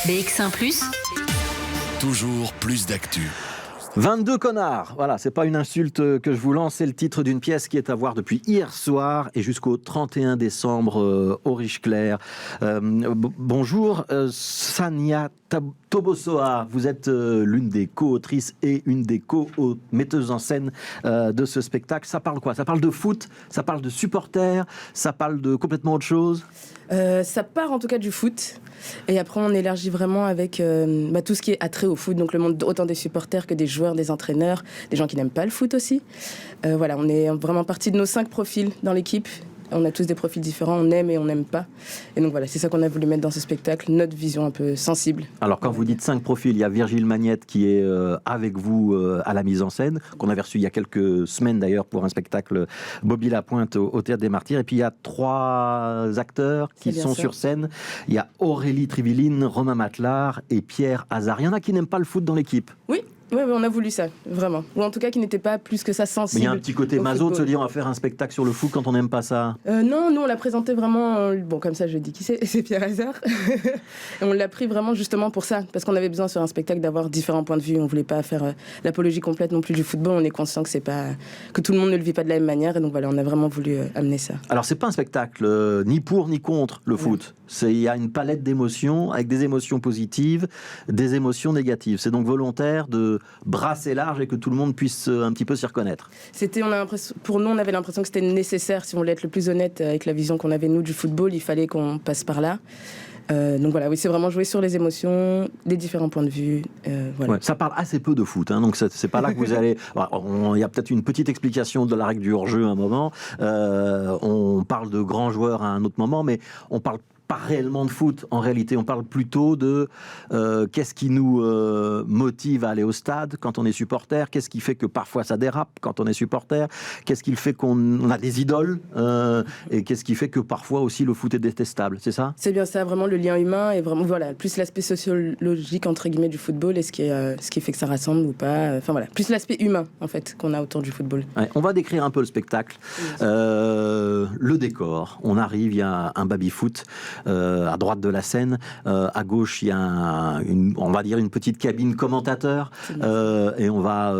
BX1 +, toujours plus d'actu. 22 connards, voilà, c'est pas une insulte que je vous lance, c'est le titre d'une pièce qui est à voir depuis hier soir et jusqu'au 31 décembre au Riche-Clair. Bonjour, Sania Tobosoa, vous êtes l'une des co-autrices et une des co-metteuses en scène de ce spectacle. Ça parle quoi? Ça parle de foot, ça parle de supporters, ça parle de complètement autre chose? Ça part en tout cas du foot et après on élargit vraiment avec tout ce qui est attrait au foot, donc le monde autant des supporters que des joueurs, des entraîneurs, des gens qui n'aiment pas le foot aussi. Voilà, on est vraiment parti de nos 5 profils dans l'équipe. On a tous des profils différents, on aime et on n'aime pas. Et donc voilà, c'est ça qu'on a voulu mettre dans ce spectacle, notre vision un peu sensible. Alors quand vous dites 5 profils, il y a Virgile Magnette qui est avec vous à la mise en scène, qu'on avait reçu il y a quelques semaines d'ailleurs pour un spectacle Bobby Lapointe au Théâtre des Martyrs. Et puis il y a 3 acteurs qui sont sur scène. Il y a Aurélie Triviline, Romain Matelard et Pierre Hazard. Il y en a qui n'aiment pas le foot dans l'équipe. Oui. Oui, on a voulu ça, vraiment. Ou en tout cas qui n'était pas plus que ça sensible. Mais il y a un petit côté maso de se dire on va faire un spectacle sur le foot quand on n'aime pas ça. Non, nous on l'a présenté vraiment, bon comme ça je dis qui c'est Pierre Hazard. Et on l'a pris vraiment justement pour ça, parce qu'on avait besoin sur un spectacle d'avoir différents points de vue. On voulait pas faire l'apologie complète non plus du football, on est conscient que que tout le monde ne le vit pas de la même manière, et donc voilà, on a vraiment voulu amener ça. Alors c'est pas un spectacle ni pour ni contre le foot. Il y a une palette d'émotions, avec des émotions positives, des émotions négatives. C'est donc volontaire de brasser large et que tout le monde puisse un petit peu s'y reconnaître. Pour nous, on avait l'impression que c'était nécessaire, si on voulait être le plus honnête avec la vision qu'on avait nous du football, il fallait qu'on passe par là. Donc voilà, oui, c'est vraiment jouer sur les émotions, les différents points de vue. Voilà. Ouais, ça parle assez peu de foot, donc c'est pas là que vous allez. Il y a peut-être une petite explication de la règle du hors-jeu à un moment. On parle de grands joueurs à un autre moment, mais on parle pas réellement de foot. En réalité, on parle plutôt de qu'est-ce qui nous motive à aller au stade quand on est supporter, qu'est-ce qui fait que parfois ça dérape quand on est supporter, qu'est-ce qui fait qu'on a des idoles et qu'est-ce qui fait que parfois aussi le foot est détestable, c'est ça? C'est bien ça, vraiment le lien humain et vraiment voilà, plus l'aspect sociologique entre guillemets du football et ce qui fait que ça rassemble ou pas. Enfin voilà, plus l'aspect humain en fait qu'on a autour du football. Ouais, on va décrire un peu le spectacle, le décor. On arrive, il y a un baby-foot. À droite de la scène, à gauche il y a on va dire une petite cabine commentateur et on va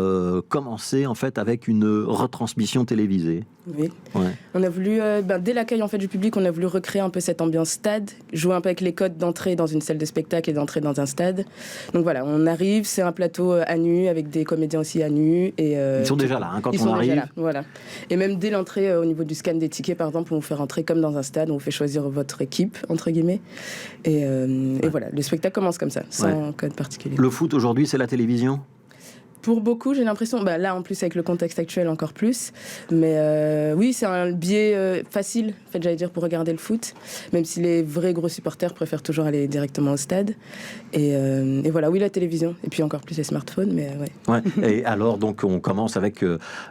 commencer en fait avec une retransmission télévisée. Oui. Ouais. On a voulu, dès l'accueil en fait du public, on a voulu recréer un peu cette ambiance stade, jouer un peu avec les codes d'entrée dans une salle de spectacle et d'entrée dans un stade. Donc voilà, on arrive, c'est un plateau à nu avec des comédiens aussi à nu et ils sont déjà là quand on arrive. Là, voilà. Et même dès l'entrée, au niveau du scan des tickets, par exemple, on vous fait rentrer comme dans un stade, on vous fait choisir votre équipe entre guillemets. Et voilà, le spectacle commence comme ça, sans code particulier. Le foot aujourd'hui, c'est la télévision? Pour beaucoup, j'ai l'impression, là en plus avec le contexte actuel encore plus, mais oui, c'est un biais facile, en fait, j'allais dire, pour regarder le foot, même si les vrais gros supporters préfèrent toujours aller directement au stade. Et voilà, oui, la télévision, et puis encore plus les smartphones, mais ouais. Et alors, donc, on commence avec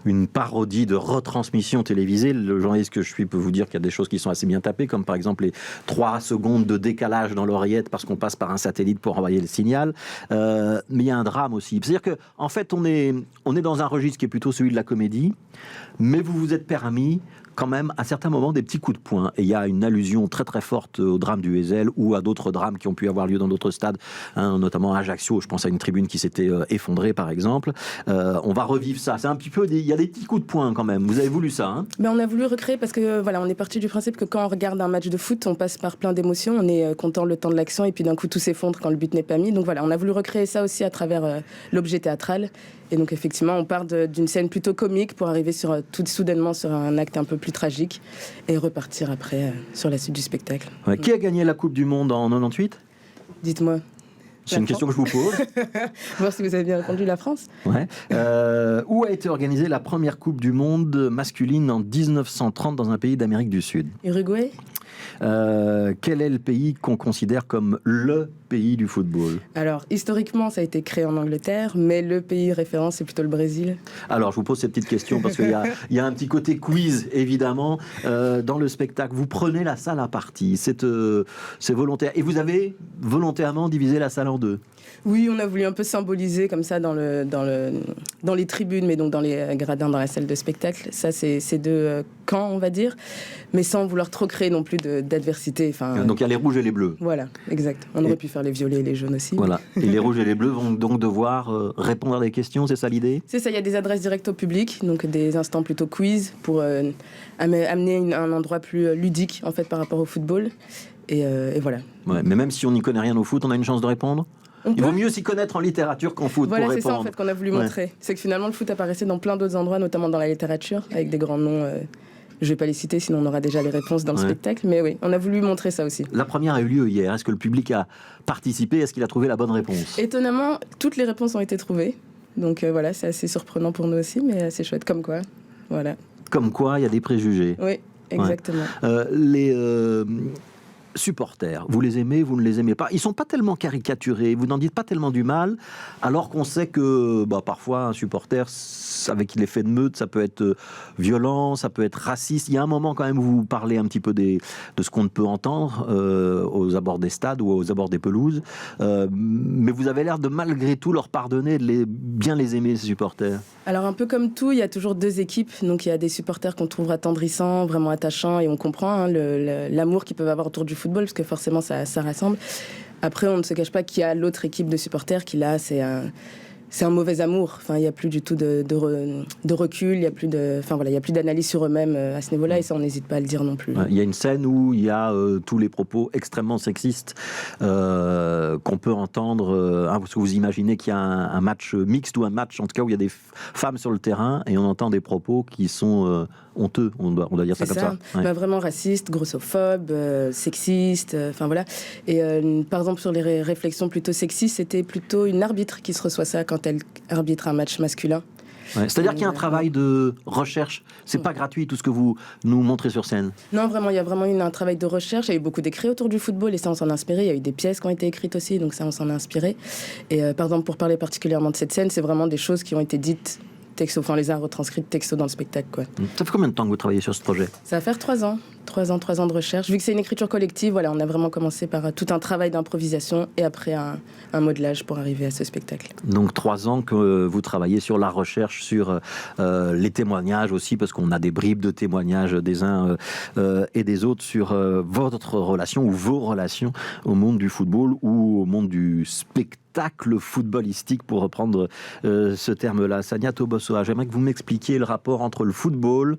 une parodie de retransmission télévisée. Le journaliste que je suis peut vous dire qu'il y a des choses qui sont assez bien tapées, comme par exemple les 3 secondes de décalage dans l'oreillette parce qu'on passe par un satellite pour envoyer le signal. Mais il y a un drame aussi. C'est-à-dire que, en fait, on est dans un registre qui est plutôt celui de la comédie, mais vous vous êtes permis quand même à certains moments des petits coups de poing, et il y a une allusion très très forte au drame du Heysel ou à d'autres drames qui ont pu avoir lieu dans d'autres stades, notamment à Ajaccio, je pense à une tribune qui s'était effondrée par exemple. On va revivre ça, c'est un petit peu il y a des petits coups de poing quand même. Vous avez voulu ça, on a voulu recréer parce que voilà, on est parti du principe que quand on regarde un match de foot, on passe par plein d'émotions, on est content le temps de l'action et puis d'un coup tout s'effondre quand le but n'est pas mis. Donc voilà, on a voulu recréer ça aussi à travers l'objet théâtral. Et donc effectivement, on part d'une scène plutôt comique pour arriver tout soudainement sur un acte un peu plus tragique et repartir après sur la suite du spectacle. Ouais. Qui a gagné la Coupe du Monde en 98 ? Dites-moi. C'est une question que je vous pose. Voir si vous avez bien répondu, la France. Ouais. Où a été organisée la première Coupe du Monde masculine en 1930 dans un pays d'Amérique du Sud ? Uruguay. Quel est le pays qu'on considère comme le pays du football ? Alors, historiquement, ça a été créé en Angleterre, mais le pays référence, c'est plutôt le Brésil. Alors, je vous pose ces petites questions parce qu'il y a un petit côté quiz, évidemment, dans le spectacle. Vous prenez la salle à partie, c'est volontaire. Et vous avez volontairement divisé la salle en 2. Oui, on a voulu un peu symboliser comme ça dans dans les tribunes, mais donc dans les gradins, dans la salle de spectacle. Ça, c'est ces deux camps, on va dire, mais sans vouloir trop créer non plus d'adversité. Donc il y a les rouges et les bleus. Voilà, exact. On aurait pu faire les violets et les jaunes aussi. Voilà. Et les rouges et les bleus vont donc devoir répondre à des questions, c'est ça l'idée ? C'est ça, il y a des adresses directes au public, donc des instants plutôt quiz pour amener un endroit plus ludique en fait par rapport au football. Et voilà. Ouais, mais même si on n'y connaît rien au foot, on a une chance de répondre ? Il vaut mieux s'y connaître en littérature qu'en foot pour répondre. Voilà, c'est ça en fait qu'on a voulu montrer. C'est que finalement le foot apparaissait dans plein d'autres endroits, notamment dans la littérature, avec des grands noms. Je ne vais pas les citer, sinon on aura déjà les réponses dans le spectacle. Mais oui, on a voulu montrer ça aussi. La première a eu lieu hier. Est-ce que le public a participé ? Est-ce qu'il a trouvé la bonne réponse ? Étonnamment, toutes les réponses ont été trouvées. Donc voilà, c'est assez surprenant pour nous aussi, mais c'est chouette. Comme quoi, voilà. Comme quoi, il y a des préjugés. Oui, exactement. Les supporters, vous les aimez, vous ne les aimez pas. Ils sont pas tellement caricaturés, vous n'en dites pas tellement du mal, alors qu'on sait que parfois un supporter, avec l'effet de meute, ça peut être violent, ça peut être raciste. Il y a un moment quand même où vous parlez un petit peu de ce qu'on ne peut entendre aux abords des stades ou aux abords des pelouses, mais vous avez l'air de malgré tout leur pardonner, de bien les aimer, ces supporters. Alors un peu comme tout, il y a toujours deux équipes. Donc il y a des supporters qu'on trouve attendrissants, vraiment attachants, et on comprend l'amour qu'ils peuvent avoir autour du football, parce que forcément ça rassemble. Après, on ne se cache pas qu'il y a l'autre équipe de supporters qui là, c'est un mauvais amour. Enfin, il n'y a plus du tout de recul, il n'y a plus il y a plus d'analyse sur eux-mêmes à ce niveau-là, et ça, on n'hésite pas à le dire non plus. Il y a une scène où il y a tous les propos extrêmement sexistes qu'on peut entendre. Parce que vous imaginez qu'il y a un match mixte ou un match, en tout cas, où il y a des femmes sur le terrain, et on entend des propos qui sont honteux, on doit dire ça comme ça. Ouais. Vraiment raciste, grossophobe, sexiste, voilà. Et par exemple, sur les réflexions plutôt sexistes, c'était plutôt une arbitre qui se reçoit ça quand elle arbitre un match masculin. Ouais, c'est-à-dire qu'il y a un travail de recherche, c'est pas gratuit tout ce que vous nous montrez sur scène. Non, vraiment, il y a vraiment un travail de recherche. Il y a eu beaucoup d'écrits autour du football et ça, on s'en a inspiré. Il y a eu des pièces qui ont été écrites aussi, donc ça, on s'en a inspiré. Et par exemple, pour parler particulièrement de cette scène, c'est vraiment des choses qui ont été dites texto, on les a retranscrites texto dans le spectacle, quoi. Ça fait combien de temps que vous travaillez sur ce projet ? Ça va faire 3 ans. 3 ans de recherche. Vu que c'est une écriture collective, voilà, on a vraiment commencé par tout un travail d'improvisation et après un modelage pour arriver à ce spectacle. Donc 3 ans que vous travaillez sur la recherche, sur les témoignages aussi, parce qu'on a des bribes de témoignages des uns et des autres sur votre relation ou vos relations au monde du football ou au monde du spectacle footballistique, pour reprendre ce terme-là. Sania Tobosoa, j'aimerais que vous m'expliquiez le rapport entre le football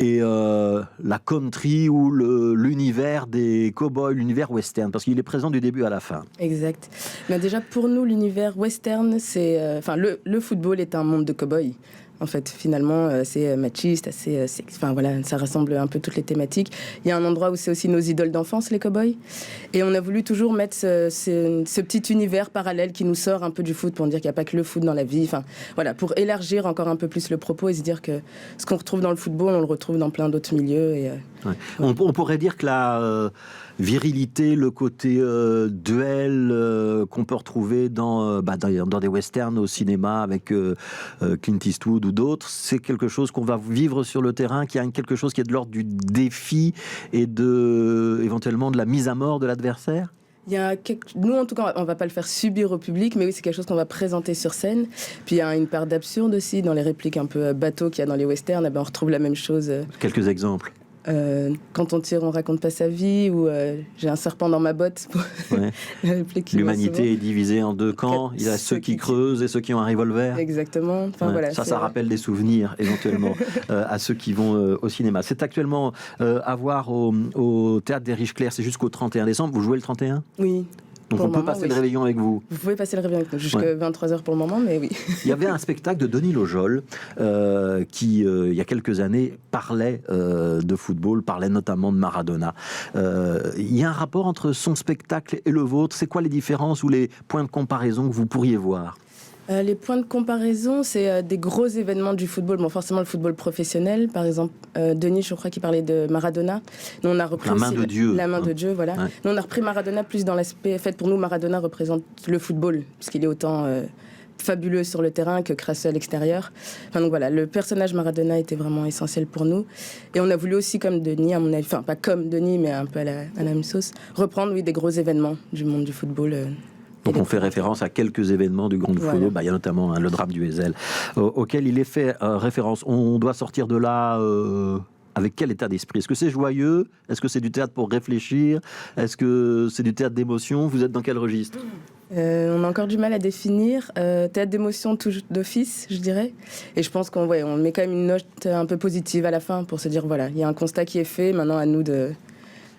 et la country ou l'univers des cow-boys, l'univers western, parce qu'il est présent du début à la fin. Exact. Mais déjà, pour nous, l'univers western, c'est... le football est un monde de cow-boys. En fait, finalement, c'est machiste, assez... ça rassemble un peu toutes les thématiques. Il y a un endroit où c'est aussi nos idoles d'enfance, les cow-boys. Et on a voulu toujours mettre ce petit univers parallèle qui nous sort un peu du foot, pour dire qu'il n'y a pas que le foot dans la vie. Pour élargir encore un peu plus le propos et se dire que ce qu'on retrouve dans le football, on le retrouve dans plein d'autres milieux. Et, ouais. On pourrait dire que la virilité, le côté duel qu'on peut retrouver dans des westerns au cinéma avec Clint Eastwood ou d'autres, c'est quelque chose qu'on va vivre sur le terrain, qui a quelque chose qui est de l'ordre du défi et éventuellement de la mise à mort de l'adversaire. Nous, en tout cas, on ne va pas le faire subir au public, mais oui, c'est quelque chose qu'on va présenter sur scène. Puis il y a une part d'absurde aussi dans les répliques un peu bateau qu'il y a dans les westerns. On retrouve la même chose. Quelques exemples. Quand on tire, on raconte pas sa vie, ou j'ai un serpent dans ma botte. Ouais. L'humanité est divisée en 2 camps. Il y a ceux qui creusent et ceux qui ont un revolver. Exactement. Ça rappelle des souvenirs éventuellement à ceux qui vont au cinéma. C'est actuellement à voir au Théâtre des Riches Clairs. C'est jusqu'au 31 décembre. Vous jouez le 31 ? Oui. Donc on peut passer le réveillon avec vous. Vous pouvez passer le réveillon avec nous, jusqu'à 23h pour le moment, mais oui. Il y avait un spectacle de Denis Lojol qui, il y a quelques années, parlait de football, parlait notamment de Maradona. Il y a un rapport entre son spectacle et le vôtre. C'est quoi les différences ou les points de comparaison que vous pourriez voir ? Les points de comparaison, c'est des gros événements du football. Bon, forcément, le football professionnel. Par exemple, Denis, je crois qu'il parlait de Maradona. Nous, on a repris la main de Dieu. La main de Dieu, voilà. Ouais. Nous, on a repris Maradona plus dans l'aspect... En fait, pour nous, Maradona représente le football, puisqu'il est autant fabuleux sur le terrain que crasseux à l'extérieur. Donc voilà, le personnage Maradona était vraiment essentiel pour nous. Et on a voulu aussi, comme Denis, à mon avis, pas comme Denis, mais un peu à la même sauce, reprendre, des gros événements du monde du football. Donc on fait référence à quelques événements du grand football. Bah, il y a notamment le drame du Heysel auquel il est fait référence. On doit sortir de là avec quel état d'esprit? Est-ce que c'est joyeux? Est-ce que c'est du théâtre pour réfléchir? Est-ce que c'est du théâtre d'émotion? Vous êtes dans quel registre? On a encore du mal à définir. Théâtre d'émotion tout d'office, je dirais. Et je pense qu'on met quand même une note un peu positive à la fin pour se dire, voilà, il y a un constat qui est fait, maintenant à nous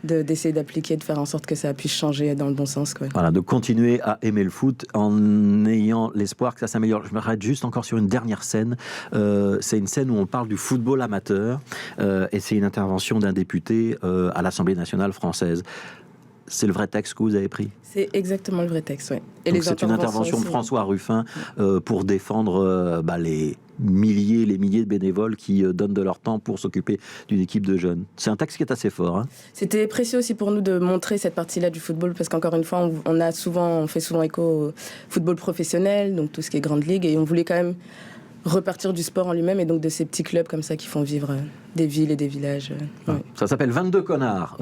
d'essayer d'appliquer, de faire en sorte que ça puisse changer dans le bon sens, quoi. Voilà, de continuer à aimer le foot en ayant l'espoir que ça s'améliore. Je m'arrête juste encore sur une dernière scène. C'est une scène où on parle du football amateur et c'est une intervention d'un député à l'Assemblée nationale française. C'est le vrai texte que vous avez pris? C'est exactement le vrai texte, oui. Donc c'est une intervention de François Ruffin pour défendre les milliers de bénévoles qui donnent de leur temps pour s'occuper d'une équipe de jeunes. C'est un texte qui est assez fort. Hein. C'était précieux aussi pour nous de montrer cette partie-là du football, parce qu'encore une fois, on fait souvent écho au football professionnel, donc tout ce qui est grande ligue, et on voulait quand même repartir du sport en lui-même et donc de ces petits clubs comme ça qui font vivre des villes et des villages. Ouais. Ça s'appelle 22 connards.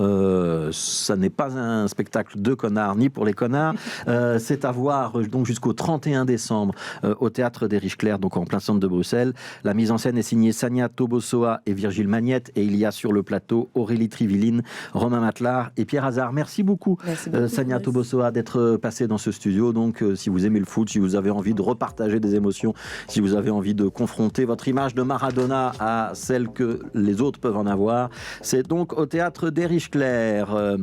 Ça n'est pas un spectacle de connards ni pour les connards. C'est à voir donc jusqu'au 31 décembre au Théâtre des Riches Clercs, donc en plein centre de Bruxelles. La mise en scène est signée Sania Tobosoa et Virgile Magnette et il y a sur le plateau Aurélie Triviline, Romain Matelard et Pierre Hazard. Merci beaucoup, Sania Tobosoa, d'être passée dans ce studio. Donc si vous aimez le foot, si vous avez envie de repartager des émotions, si vous avez envie de confronter votre image de Maradona à celle que les autres peuvent en avoir, c'est donc au Théâtre des Riches Clercs.